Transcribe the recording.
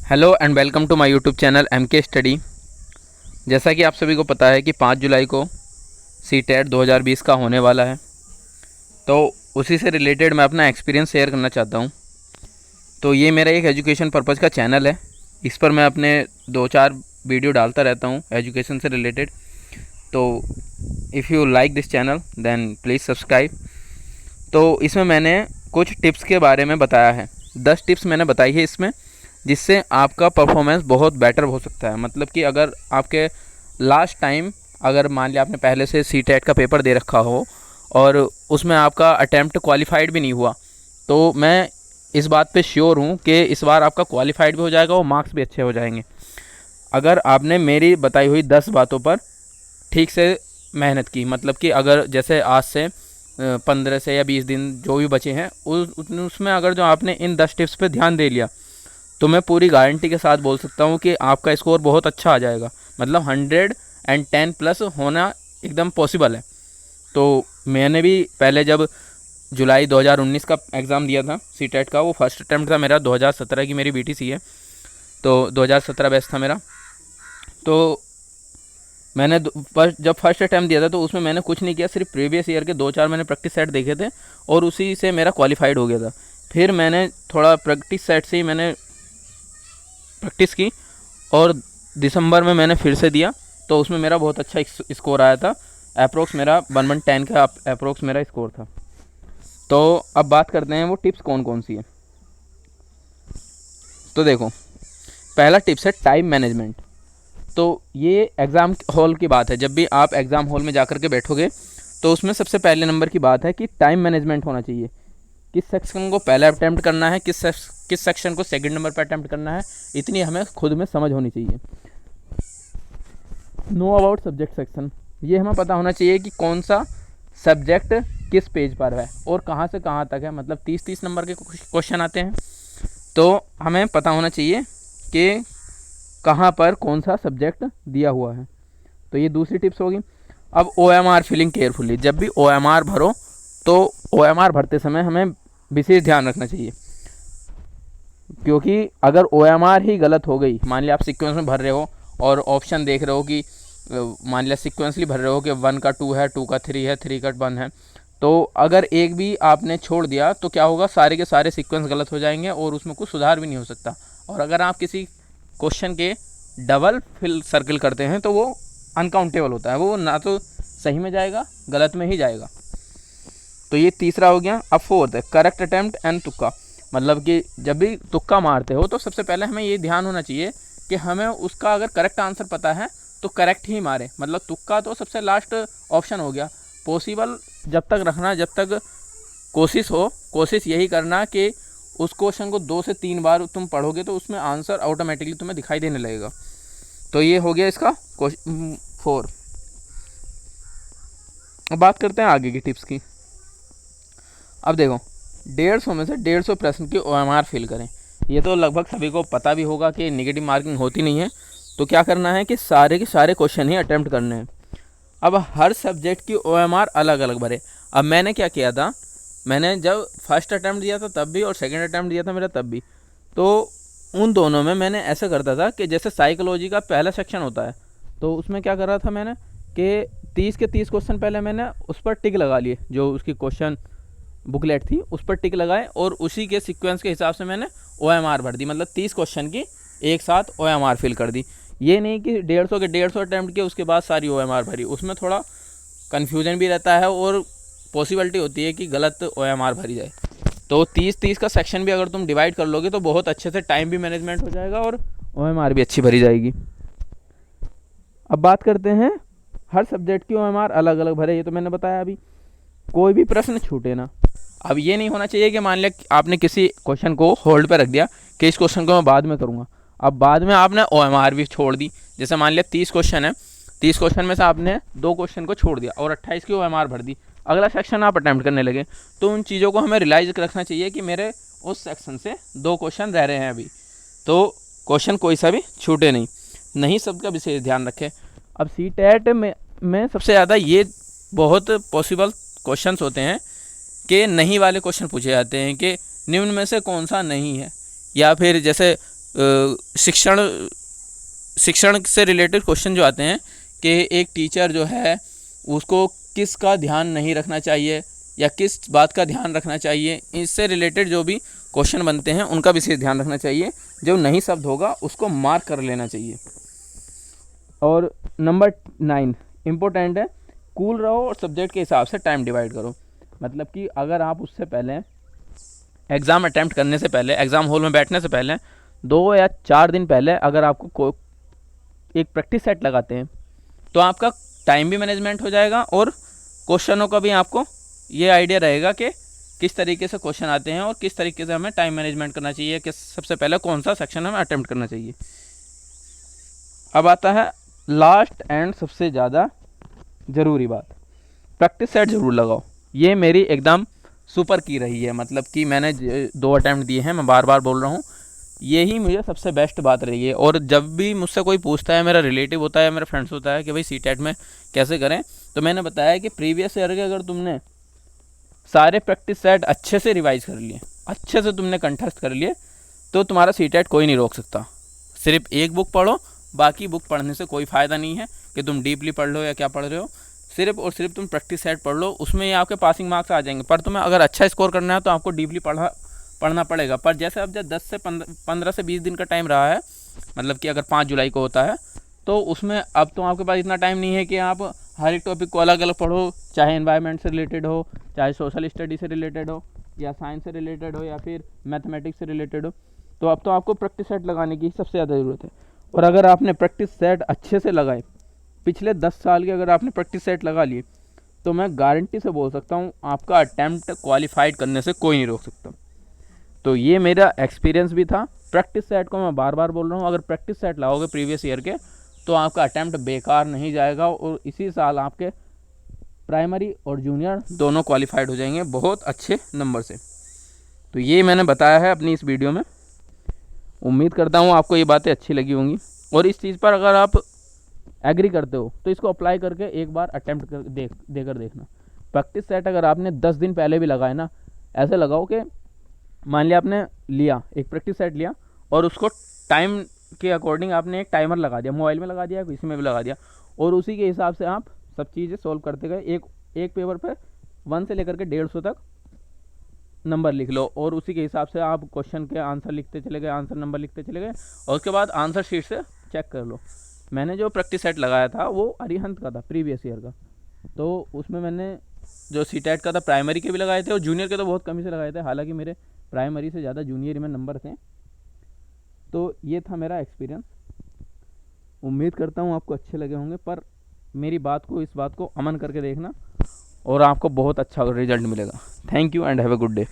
Hello and welcome to my YouTube channel MK study. जैसा कि आप सभी को पता है कि 5 जुलाई को CTET 2020 का होने वाला है, तो उसी से रिलेटेड मैं अपना एक्सपीरियंस शेयर करना चाहता हूं। तो ये मेरा एक एजुकेशन पर्पज़ का चैनल है। इस पर मैं अपने 2-4 वीडियो डालता रहता हूं एजुकेशन से रिलेटेड। तो if you like this channel then please subscribe. तो इसमें मैंने कुछ टिप्स के बारे में बताया है। 10 टिप्स मैंने बताई है इसमें, जिससे आपका परफॉर्मेंस बहुत बेटर हो सकता है। मतलब कि अगर आपके लास्ट टाइम, अगर मान लिया आपने पहले से CTET का पेपर दे रखा हो और उसमें आपका अटैम्प्ट क्वालिफाइड भी नहीं हुआ, तो मैं इस बात पे श्योर हूँ कि इस बार आपका क्वालिफाइड भी हो जाएगा और मार्क्स भी अच्छे हो जाएंगे। अगर आपने मेरी बताई हुई 10 बातों पर ठीक से मेहनत की, मतलब कि अगर जैसे आज से 15 से या 20 दिन जो भी बचे हैं उसमें अगर जो आपने इन 10 टिप्स पे ध्यान दे लिया, तो मैं पूरी गारंटी के साथ बोल सकता हूँ कि आपका स्कोर बहुत अच्छा आ जाएगा। मतलब 110 प्लस होना एकदम पॉसिबल है। तो मैंने भी पहले जब जुलाई 2019 का एग्ज़ाम दिया था CTET का, वो फर्स्ट अटैम्प्ट था मेरा। 2017 की मेरी BTC है, तो 2017 बैच था मेरा। तो मैंने जब फर्स्ट अटैम्प्ट दिया था तो उसमें मैंने कुछ नहीं किया, सिर्फ प्रीवियस ईयर के 2-4 मैंने प्रैक्टिस सेट देखे थे और उसी से मेरा क्वालिफाइड हो गया था। फिर मैंने थोड़ा प्रैक्टिस सेट से ही मैंने प्रैक्टिस की और दिसंबर में मैंने फिर से दिया, तो उसमें मेरा बहुत अच्छा स्कोर आया था। अप्रोक्स मेरा 110 का अप्रोक्स मेरा स्कोर था। तो अब बात करते हैं वो टिप्स कौन कौन सी है। तो देखो, पहला टिप्स है टाइम मैनेजमेंट। तो ये एग्ज़ाम हॉल की बात है। जब भी आप एग्ज़ाम हॉल में जाकर के बैठोगे तो उसमें सबसे पहले नंबर की बात है कि टाइम मैनेजमेंट होना चाहिए। किस सेक्शन को पहले अटैम्प्ट करना है, किस सेक्शन को सेकंड नंबर पर अटैम्प्ट करना है, इतनी हमें खुद में समझ होनी चाहिए। नो अबाउट सब्जेक्ट सेक्शन, ये हमें पता होना चाहिए कि कौन सा सब्जेक्ट किस पेज पर है और कहाँ से कहाँ तक है। मतलब 30-30 नंबर के क्वेश्चन आते हैं, तो हमें पता होना चाहिए कि कहाँ पर कौन सा सब्जेक्ट दिया हुआ है। तो ये दूसरी टिप्स होगी। अब OMR फिलिंग केयरफुली। जब भी OMR भरो तो OMR भरते समय हमें विशेष ध्यान रखना चाहिए, क्योंकि अगर OMR ही गलत हो गई, मान लिया आप सीक्वेंस में भर रहे हो और ऑप्शन देख रहे हो कि मान लिया सीक्वेंसली भर रहे हो कि 1 का 2 है, 2 का 3 है, 3 का 1 है, तो अगर एक भी आपने छोड़ दिया तो क्या होगा, सारे के सारे सीक्वेंस गलत हो जाएंगे और उसमें कुछ सुधार भी नहीं हो सकता। और अगर आप किसी क्वेश्चन के डबल फिल सर्कल करते हैं तो वो अनकाउंटेबल होता है, वो ना तो सही में जाएगा, गलत में ही जाएगा। तो ये तीसरा हो गया। अब फोर्थ है करेक्ट अटैम्प्ट एंड तुक्का। मतलब कि जब भी तुक्का मारते हो तो सबसे पहले हमें ये ध्यान होना चाहिए कि हमें उसका अगर करेक्ट आंसर पता है तो करेक्ट ही मारे। मतलब तुक्का तो सबसे लास्ट ऑप्शन हो गया। पॉसिबल जब तक रखना, जब तक कोशिश हो, कोशिश यही करना कि उस क्वेश्चन को 2 से 3 बार तुम पढ़ोगे तो उसमें आंसर ऑटोमेटिकली तुम्हें दिखाई देने लगेगा। तो ये हो गया इसका 4। अब बात करते हैं आगे की टिप्स की। अब देखो, 150 में से 150 प्रश्न की OMR फिल करें। ये तो लगभग सभी को पता भी होगा कि नेगेटिव मार्किंग होती नहीं है। तो क्या करना है कि सारे के सारे क्वेश्चन ही अटैम्प्ट करने हैं। अब हर सब्जेक्ट की OMR अलग अलग भरे। अब मैंने क्या किया था, मैंने जब फर्स्ट अटैम्प्ट दिया था तब भी और सेकंड अटैम्प्ट दिया था मेरा तब भी, तो उन दोनों में मैंने ऐसा करता था कि जैसे साइकोलॉजी का पहला सेक्शन होता है, तो उसमें क्या कर रहा था मैंने कि 30 के 30 क्वेश्चन पहले मैंने उस पर टिक लगा लिए, जो उसकी क्वेश्चन बुकलेट थी उस पर टिक लगाए और उसी के सीक्वेंस के हिसाब से मैंने OMR भर दी। मतलब 30 क्वेश्चन की एक साथ OMR फिल कर दी। ये नहीं कि 150 के 150 अटैम्प्ट किए उसके बाद सारी OMR भरी, उसमें थोड़ा कन्फ्यूजन भी रहता है और पॉसिबिलिटी होती है कि गलत OMR भरी जाए। तो 30-30 का सेक्शन भी अगर तुम डिवाइड कर लोगे तो बहुत अच्छे से टाइम भी मैनेजमेंट हो जाएगा और OMR भी अच्छी भरी जाएगी। अब बात करते हैं हर सब्जेक्ट की OMR अलग अलग भरे। ये तो मैंने बताया अभी, कोई भी प्रश्न छूटे ना। अब ये नहीं होना चाहिए कि मान लिया आपने किसी क्वेश्चन को होल्ड पर रख दिया कि इस क्वेश्चन को मैं बाद में करूँगा, अब बाद में आपने OMR भी छोड़ दी। जैसे मान लिया 30 क्वेश्चन है, 30 क्वेश्चन में से आपने 2 क्वेश्चन को छोड़ दिया और 28 की OMR भर दी, अगला सेक्शन आप अटैम्प्ट करने लगे। तो उन चीज़ों को हमें रियलाइज रखना चाहिए कि मेरे उस सेक्शन से 2 क्वेश्चन रह रहे हैं अभी, तो क्वेश्चन कोई सा भी छूटे नहीं सबका विशेष ध्यान रखें। अब CTET में सबसे ज़्यादा ये बहुत पॉसिबल क्वेश्चंस होते हैं कि नहीं वाले क्वेश्चन पूछे जाते हैं कि निम्न में से कौन सा नहीं है, या फिर जैसे शिक्षण से रिलेटेड क्वेश्चन जो आते हैं कि एक टीचर जो है उसको किस का ध्यान नहीं रखना चाहिए या किस बात का ध्यान रखना चाहिए, इससे रिलेटेड जो भी क्वेश्चन बनते हैं उनका विशेष ध्यान रखना चाहिए। जो नहीं शब्द होगा उसको मार्क कर लेना चाहिए। और नंबर 9 इम्पोर्टेंट है, कूल रहो और सब्जेक्ट के हिसाब से टाइम डिवाइड करो। मतलब कि अगर आप उससे पहले एग्ज़ाम अटैम्प्ट करने से पहले, एग्ज़ाम हॉल में बैठने से पहले 2 या 4 दिन पहले अगर आपको एक प्रैक्टिस सेट लगाते हैं तो आपका टाइम भी मैनेजमेंट हो जाएगा और क्वेश्चनों का भी आपको ये आइडिया रहेगा कि किस तरीके से क्वेश्चन आते हैं और किस तरीके से हमें टाइम मैनेजमेंट करना चाहिए, कि सबसे पहले कौन सा सेक्शन हमें अटैम्प्ट करना चाहिए। अब आता है लास्ट एंड सबसे ज़्यादा ज़रूरी बात, प्रैक्टिस सेट ज़रूर लगाओ। ये मेरी एकदम सुपर की रही है, मतलब कि मैंने 2 अटैम्प्ट दिए हैं, मैं बार बार बोल रहा हूँ, यही मुझे सबसे बेस्ट बात रही है। और जब भी मुझसे कोई पूछता है, मेरा रिलेटिव होता है, मेरा फ्रेंड्स होता है कि भाई सीटेट में कैसे करें, तो मैंने बताया कि प्रीवियस ईयर के अगर तुमने सारे प्रैक्टिस सेट अच्छे से रिवाइज कर लिए, अच्छे से तुमने कंठस्थ कर लिए, तो तुम्हारा सीटेट कोई नहीं रोक सकता। सिर्फ एक बुक पढ़ो, बाकी बुक पढ़ने से कोई फ़ायदा नहीं है कि तुम डीपली पढ़ लो या क्या पढ़ रहे हो। सिर्फ और सिर्फ तुम प्रैक्टिस सेट पढ़ लो, उसमें ये आपके पासिंग मार्क्स आ जाएंगे। पर तुम्हें अगर अच्छा स्कोर करना है तो आपको डीपली पढ़ना पड़ेगा। पर जैसे अब जब 15 से 20 दिन का टाइम रहा है, मतलब कि अगर 5 जुलाई को होता है, तो उसमें अब तो आपके पास इतना टाइम नहीं है कि आप हर एक टॉपिक को अलग अलग पढ़ो, चाहे एनवायरनमेंट से रिलेटेड हो, चाहे सोशल स्टडी से रिलेटेड हो, या साइंस से रिलेटेड हो, या फिर मैथमेटिक्स से रिलेटेड हो। तो अब तो आपको प्रैक्टिस सेट लगाने की सबसे ज़्यादा ज़रूरत है। और अगर आपने प्रैक्टिस सेट अच्छे से लगाए, पिछले 10 साल के अगर आपने प्रैक्टिस सेट लगा लिए, तो मैं गारंटी से बोल सकता हूँ आपका अटैम्प्ट क्वालिफाइड करने से कोई नहीं रोक सकता। तो ये मेरा एक्सपीरियंस भी था। प्रैक्टिस सेट को मैं बार बार बोल रहा हूँ, अगर प्रैक्टिस सेट लगाओगे प्रीवियस ईयर के, तो आपका अटैम्प्ट बेकार नहीं जाएगा और इसी साल आपके प्राइमरी और जूनियर दोनों क्वालिफाइड हो जाएंगे बहुत अच्छे नंबर से। तो ये मैंने बताया है अपनी इस वीडियो में। उम्मीद करता हूँ आपको ये बातें अच्छी लगी होंगी, और इस चीज़ पर अगर आप एग्री करते हो तो इसको अप्लाई करके एक बार अटैम्प्ट कर देकर देखना। प्रैक्टिस सेट अगर आपने 10 दिन पहले भी लगाए ना, ऐसे लगाओ कि मान लिया आपने लिया एक प्रैक्टिस सेट लिया और उसको टाइम के अकॉर्डिंग आपने एक टाइमर लगा दिया, मोबाइल में लगा दिया, किसी में भी लगा दिया, और उसी के हिसाब से आप सब चीज़ें सॉल्व करते गए। एक पेपर पे 1 से लेकर के 150 तक नंबर लिख लो, और उसी के हिसाब से आप क्वेश्चन के आंसर लिखते चले गए, आंसर नंबर लिखते चले गए, और उसके बाद आंसर शीट से चेक कर लो। मैंने जो प्रैक्टिस सेट लगाया था वो अरिहंत का था, प्रीवियस ईयर का। तो उसमें मैंने जो सीटेट का था प्राइमरी के भी लगाए थे और जूनियर के तो बहुत कम ही से लगाए थे, हालांकि मेरे प्राइमरी से ज़्यादा जूनियर में नंबर थे। तो ये था मेरा एक्सपीरियंस। उम्मीद करता हूँ आपको अच्छे लगे होंगे, पर मेरी इस बात को अमल करके देखना और आपको बहुत अच्छा रिजल्ट मिलेगा। Thank you and have a good day.